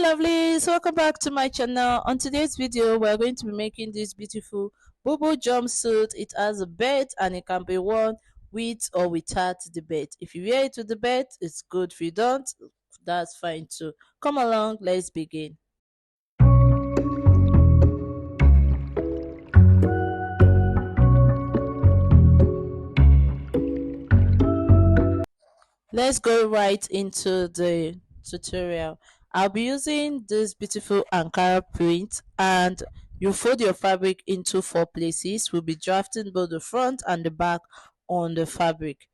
Lovelies, welcome back to my channel. On today's video we're going to be making this beautiful Bobo jumpsuit. It has a belt and it can be worn with or without the belt. If you wear it with the belt, it's good. If you don't, that's fine too. Come along, let's begin. Let's go right into the tutorial. I'll be using this beautiful Ankara print, and you fold your fabric into 4 places. We'll be drafting both the front and the back on the fabric.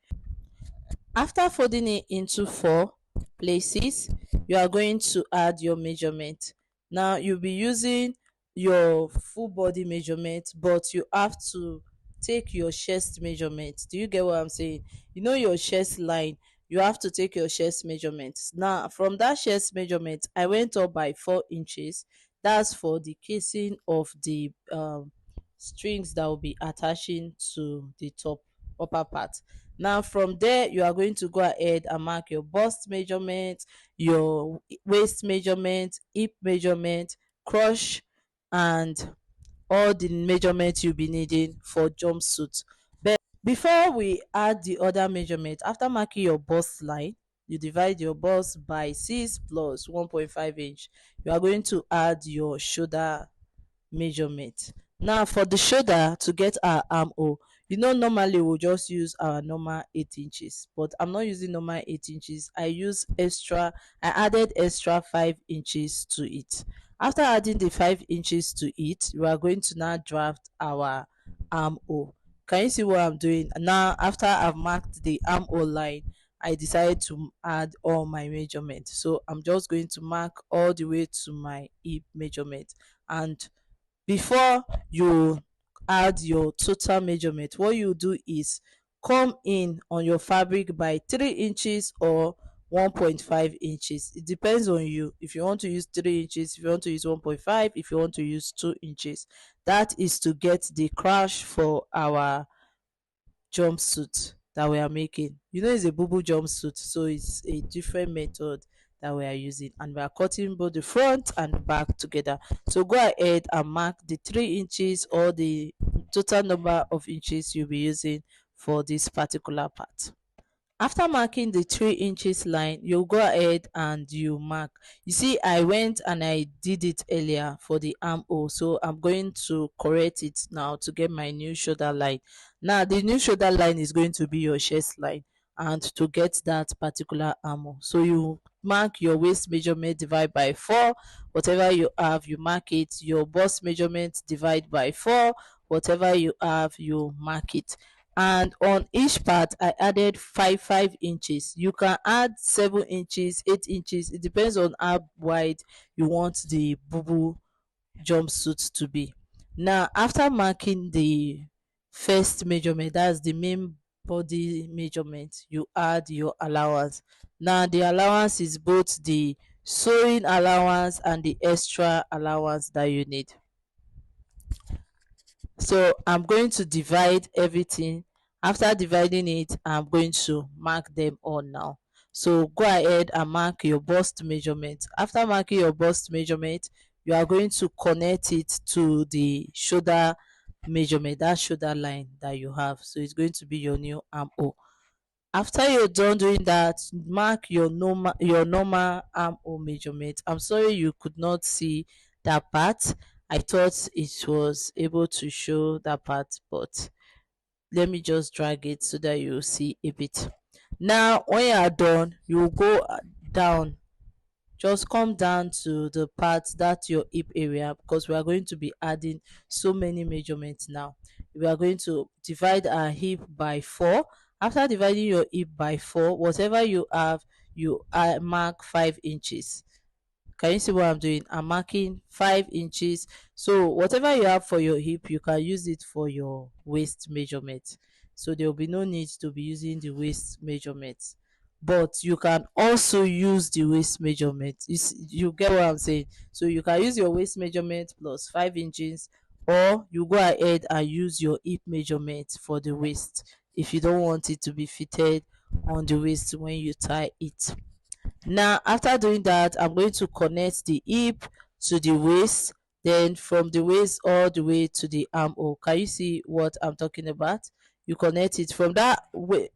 After folding it into 4 places, you are going to add your measurement. Now you'll be using your full body measurement, but you have to take your chest measurement. Do you get what I'm saying? You know your chest line, you have to take your chest measurement. Now from that chest measurement, I went up by 4 inches. That's for the casing of the strings that will be attaching to the top upper part. Now from there, you are going to go ahead and mark your bust measurement, your waist measurement, hip measurement, crush, and all the measurements you'll be needing for jumpsuit. But before we add the other measurement, after marking your bust line, you divide your bust by 6 plus 1.5 inch. You are going to add your shoulder measurement. Now for the shoulder, to get our armhole, normally we'll just use our normal 8 inches, but I'm not using normal 8 inches. I added extra 5 inches to it. After adding the 5 inches to it, we are going to now draft our armhole. Can you see what I'm doing now? After I've marked the armhole line, I decided to add all my measurements. So I'm just going to mark all the way to my hip measurement. And before you add your total measurement, what you do is come in on your fabric by 3 inches or 1.5 inches. It depends on you. If you want to use 3 inches, if you want to use 1.5, if you want to use 2 inches, that is to get the crash for our jumpsuit that we are making. It's a bubu jumpsuit, so it's a different method that we are using, and we are cutting both the front and back together. So go ahead and mark the 3 inches or the total number of inches you'll be using for this particular part. After marking the 3 inches line, you go ahead and you mark. You see, I went and I did it earlier for the armhole, so I'm going to correct it now to get my new shoulder line. Now the new shoulder line is going to be your chest line, and to get that particular armhole, so you mark your waist measurement, divide by 4. Whatever you have, you mark it. Your bust measurement, divide by 4. Whatever you have, you mark it. And on each part I added 5 inches. You can add 7 inches, 8 inches. It depends on how wide you want the bubu jumpsuit to be. Now after marking the first measurement, that's the main body measurement, you add your allowance. Now the allowance is both the sewing allowance and the extra allowance that you need. So I'm going to divide everything. After dividing it, I'm going to mark them all now. So go ahead and mark your bust measurement. After marking your bust measurement, you are going to connect it to the shoulder measurement, that shoulder line that you have. So it's going to be your new armhole. After you're done doing that, mark your normal armhole measurement. I'm sorry you could not see that part. I thought it was able to show that part, but let me just drag it so that you see a bit. Now when you are done, you go down, just come down to the part that's your hip area, because we are going to be adding so many measurements. Now we are going to divide our hip by 4. After dividing your hip by 4, whatever you have, you mark 5 inches. Can you see what I'm doing? I'm marking 5 inches. So whatever you have for your hip, you can use it for your waist measurement. So there will be no need to be using the waist measurement. But you can also use the waist measurement. You get what I'm saying? So you can use your waist measurement plus 5 inches, or you go ahead and use your hip measurement for the waist if you don't want it to be fitted on the waist when you tie it. Now after doing that, I'm going to connect the hip to the waist, then from the waist all the way to the armhole. Can you see what I'm talking about? You connect it from that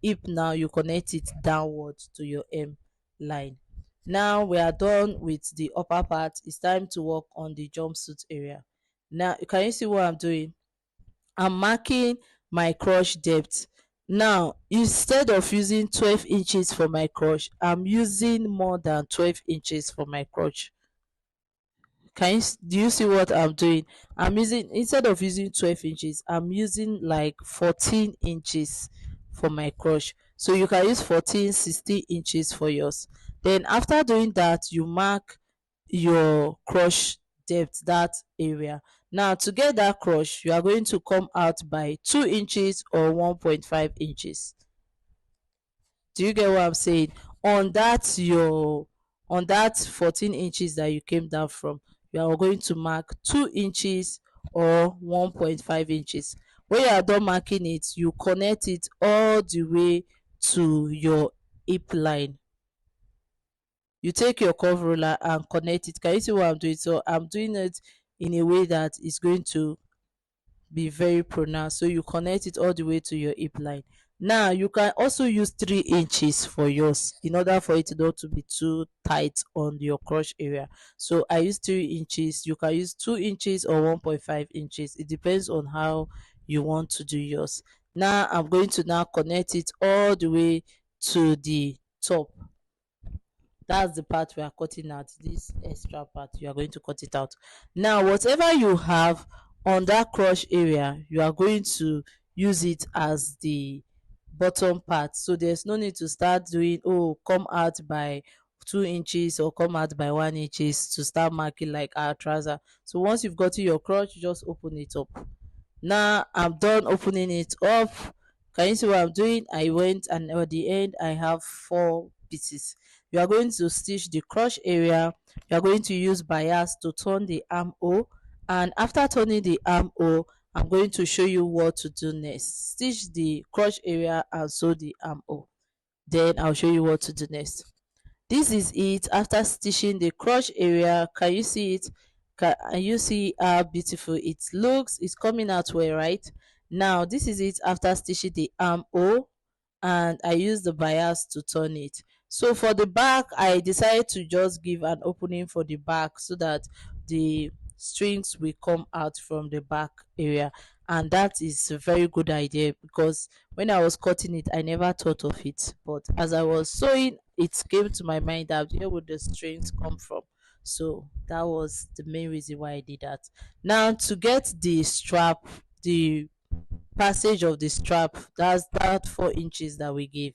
hip. Now you connect it downward to your M line. Now we are done with the upper part. It's time to work on the jumpsuit area. Now can you see what I'm doing? I'm marking my crotch depth. Now, instead of using 12 inches for my crotch, I'm using more than 12 inches for my crotch. Do you see what I'm doing? I'm using, instead of using 12 inches, I'm using like 14 inches for my crotch. So you can use 14, 16 inches for yours. Then after doing that, you mark your crotch depth, that area. Now to get that crotch, you are going to come out by 2 inches or 1.5 inches. Do you get what I'm saying? On that your on that 14 inches that you came down from, you are going to mark 2 inches or 1.5 inches. When you are done marking it, you connect it all the way to your hip line. You take your curve ruler and connect it. Can you see what I'm doing? So I'm doing it in a way that is going to be very pronounced. So you connect it all the way to your hip line. Now you can also use 3 inches for yours in order for it not to be too tight on your crotch area. So I use 3 inches. You can use 2 inches or 1.5 inches. It depends on how you want to do yours. Now I'm going to now connect it all the way to the top. That's the part we are cutting out. This extra part, you are going to cut it out. Now whatever you have on that crotch area, you are going to use it as the bottom part. So there's no need to start doing, oh, come out by 2 inches or come out by 1 inches to start marking like our trouser. So once you've got to your crotch, just open it up. Now I'm done opening it up. Can you see what I'm doing? I went, and at the end I have 4 pieces. You are going to stitch the crotch area. You are going to use bias to turn the armhole, and after turning the armhole, I'm going to show you what to do next. Stitch the crotch area and sew the armhole. Then I'll show you what to do next. This is it after stitching the crotch area. Can you see it? Can you see how beautiful it looks? It's coming out well, right? Now this is it after stitching the armhole, and I use the bias to turn it. So for the back, I decided to just give an opening for the back so that the strings will come out from the back area, and that is a very good idea because when I was cutting it, I never thought of it, but as I was sewing, it came to my mind that where would the strings come from. So that was the main reason why I did that. Now to get the strap, the passage of the strap, that's that 4 inches that we gave,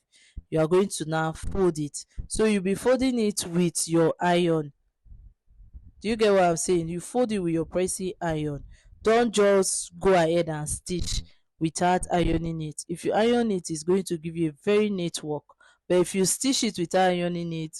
you are going to now fold it. So you'll be folding it with your iron. Do you get what I'm saying? You fold it with your pressing iron. Don't just go ahead and stitch without ironing it. If you iron it, it's going to give you a very neat work. But if you stitch it without ironing it,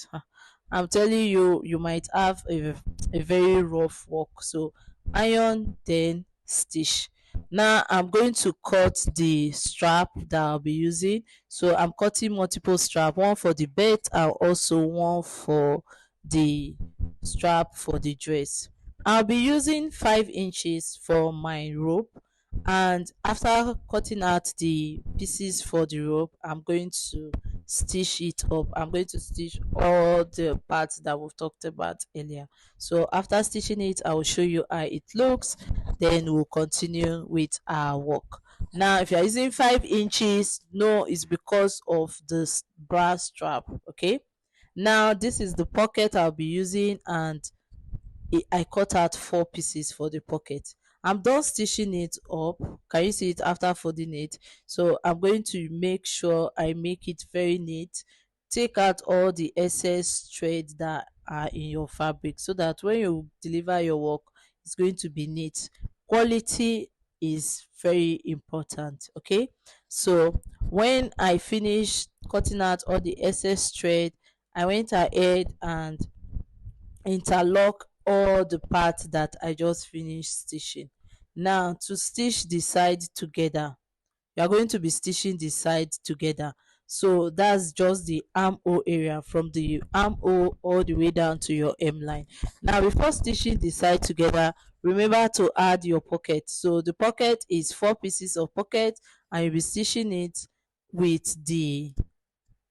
I'm telling you, you might have a very rough work. So iron, then stitch. Now I'm going to cut the strap that I'll be using. So I'm cutting multiple strap, one for the belt and also one for the strap for the dress. I'll be using 5 inches for my rope, and after cutting out the pieces for the rope, I'm going to stitch it up. I'm going to stitch all the parts that we've talked about earlier. So after stitching it, I will show you how it looks, then we'll continue with our work. Now if you're using 5 inches, no, it's because of this brass strap. Okay, now this is the pocket I'll be using, and I cut out 4 pieces for the pocket. I'm done stitching it up. Can you see it after folding it? So I'm going to make sure I make it very neat. Take out all the excess threads that are in your fabric so that when you deliver your work, it's going to be neat. Quality is very important. Okay, so when I finished cutting out all the excess thread, I went ahead and interlock all the parts that I just finished stitching. Now to stitch the side together, you are going to be stitching the side together. So that's just the armhole area, from the armhole all the way down to your hemline. Now before stitching the side together, remember to add your pocket. So the pocket is 4 pieces of pocket, and you'll be stitching it with the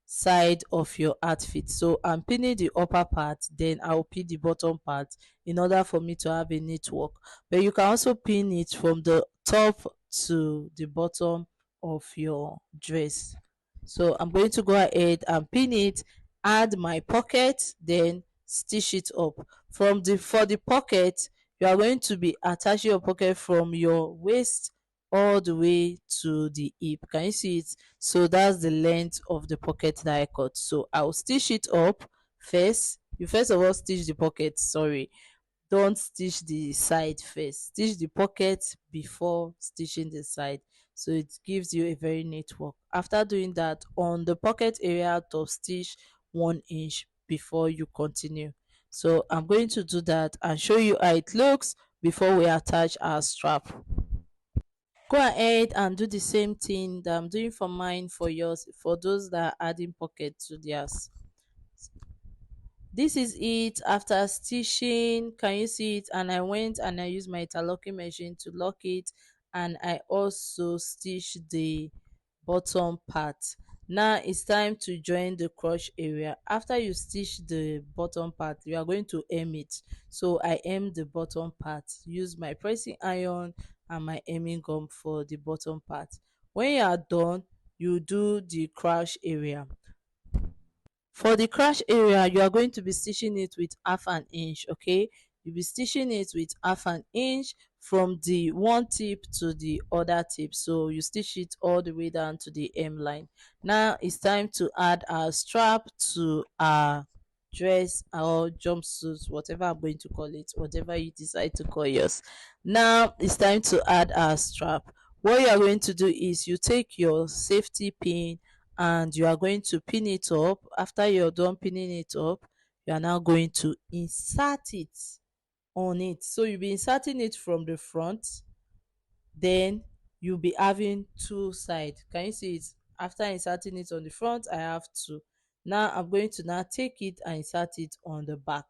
side of your outfit. So I'm pinning the upper part, then I'll pin the bottom part in order for me to have a neat work. But you can also pin it from the top to the bottom of your dress. So I'm going to go ahead and pin it, add my pocket, then stitch it up. From the For the pocket, you are going to be attaching your pocket from your waist all the way to the hip. Can you see it? So that's the length of the pocket that I cut. So I'll stitch it up first. You first of all stitch the pocket, sorry. Don't stitch the side first. Stitch the pocket before stitching the side. So it gives you a very neat work. After doing that, on the pocket area, to stitch 1 inch before you continue. So I'm going to do that and show you how it looks before we attach our strap. Go ahead and do the same thing that I'm doing for mine for yours, for those that are adding pocket to theirs. This is it after stitching. Can you see it? And I went and I used my interlocking machine to lock it, and I also stitched the bottom part. Now it's time to join the crotch area. After you stitch the bottom part, you are going to hem it. So I hem the bottom part, use my pressing iron and my hemming gum for the bottom part. When you are done, you do the crotch area. For the crash area, you are going to be stitching it with 1/2 inch, okay? You'll be stitching it with 1/2 inch from the one tip to the other tip. So you stitch it all the way down to the hemline. Now it's time to add our strap to our dress or jumpsuit, whatever I'm going to call it, whatever you decide to call yours. Now it's time to add our strap. What you are going to do is you take your safety pin and you are going to pin it up. After you're done pinning it up, you are now going to insert it on it. So you'll be inserting it from the front, then you'll be having two sides. Can you see it? After inserting it on the front, I have two. Now I'm going to now take it and insert it on the back.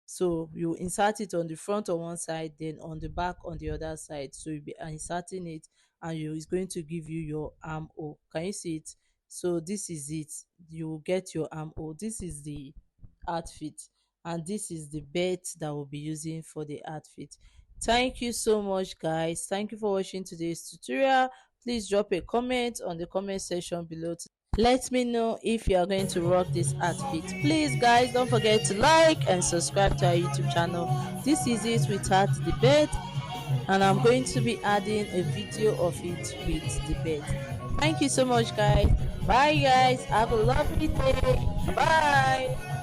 So you insert it on the front on one side, then on the back on the other side. So you'll be inserting it, and it's going to give you your armhole. Can you see it? So this is it. You will get your armhole. This is the outfit, and this is the belt that we'll be using for the outfit. Thank you so much, guys. Thank you for watching today's tutorial. Please drop a comment on the comment section below. Let me know if you are going to rock this outfit. Please guys, don't forget to like and subscribe to our YouTube channel. This is it without the bed, and I'm going to be adding a video of it with the bed. Thank you so much, guys. Bye guys, have a lovely day. Bye.